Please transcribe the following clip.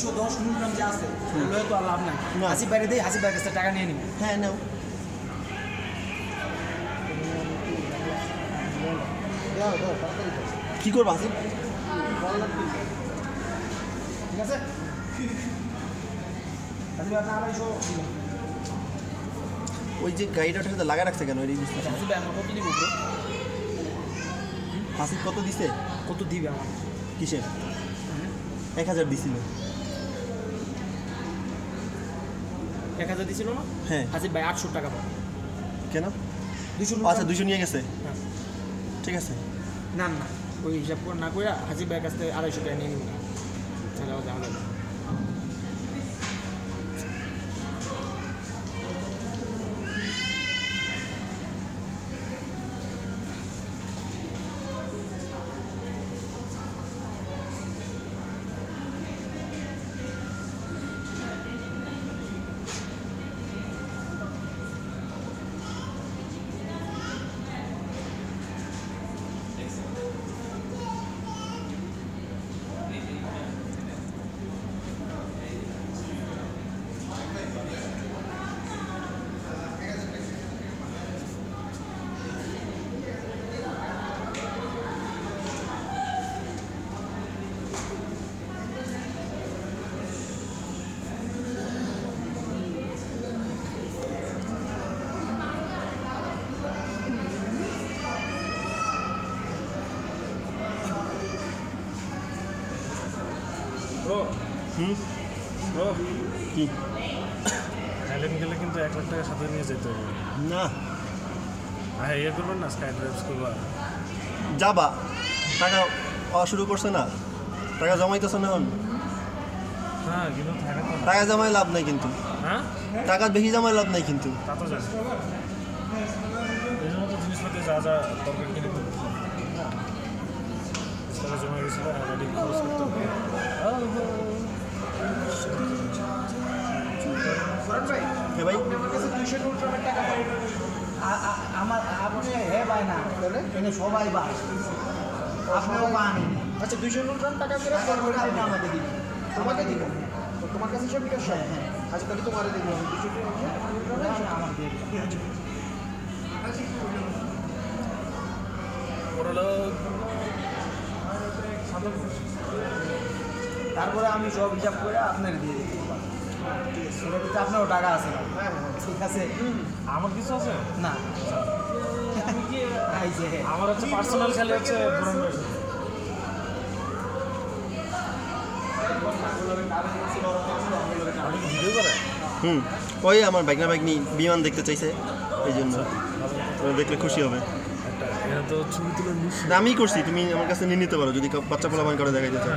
210 milligram যে আছে ওগুলো তো লাভ নাই। হাসিব বাইরে দেই, হাসিব বাইরের কাছে টাকা নিয়ে নিব। হ্যাঁ নাও। কি করবো হাসিব? ঠিক আছে, ওই যে গাড়িটার সাথে লাগা রাখছে কেন? হাসিব ভাই আমার কত দিব ব্রো? হাসিব কত দিছে? কত দিবে আমার? কিসের? 1000 দিছিল। 1000 দিছিল না? হ্যাঁ। হাসিব ভাই 800 টাকা পাবে। কেন? 200। আচ্ছা 200 নিয়ে গেছে। হ্যাঁ ঠিক আছে। না না, ওই হিসাব না করে হাসিব ভাইয়ের কাছ থেকে 250 টাকা নিয়ে নিব না, তাহলে যাওয়া যাবে। ব্রো ব্রো কি? থাইল্যান্ড গেলে কিন্তু 1 লাখ টাকা সাথে নিয়ে যেতে হবে। না হ্যাঁ, ইয়ে করবেন না, স্কাই ড্রাইভস করবা। যাবা, টাকা শুরু করছে না, টাকা জমাইতেছ না এখন। হ্যাঁ কিন্তু থাকা তো টাকা জমায় লাভ নাই কিন্তু। হ্যাঁ টাকা বেশি জমায় লাভ নাই কিন্তু। তা তো জানি, এই জন্য তো জিনিসপাতি যা যা দরকার কিনে ফেলবো। টাকা জমা গেছিল, অলরেডি খরচ করতে হবে। হ্যাঁ ভাই, আমার আপনি হে ভাই না এনে সবাই ভাই, আপনিও পান। আচ্ছা 200 টাকা করে আপনি আমাকে দিবেন। আমাকে দিবেন তোমার কাছে সব বিকাশ। হ্যাঁ আচ্ছা তাহলে তোমারে দেবো আমি 200 টাকা আমার দিয়ে দিবেন। তারপরে আমি সব হিসাব করে আপনার দিয়ে দিই। সেটা আপনারও টাকা আছে। হ্যাঁ ঠিক আছে। আমার কিছু আছে না, আমার হচ্ছে পার্সোনাল, খালি হচ্ছে ভিডিও করে। ওই আমার বাইক না বাইক নিয়ে বিমান দেখতে চাইছে, এই জন্য দেখলে খুশি হবে। এটা তো ছবি তুলে আমি করছি, তুমি আমার কাছে নিয়ে নিতে পারো যদি বাচ্চা পোলাপান করে দেখাইতে চাও।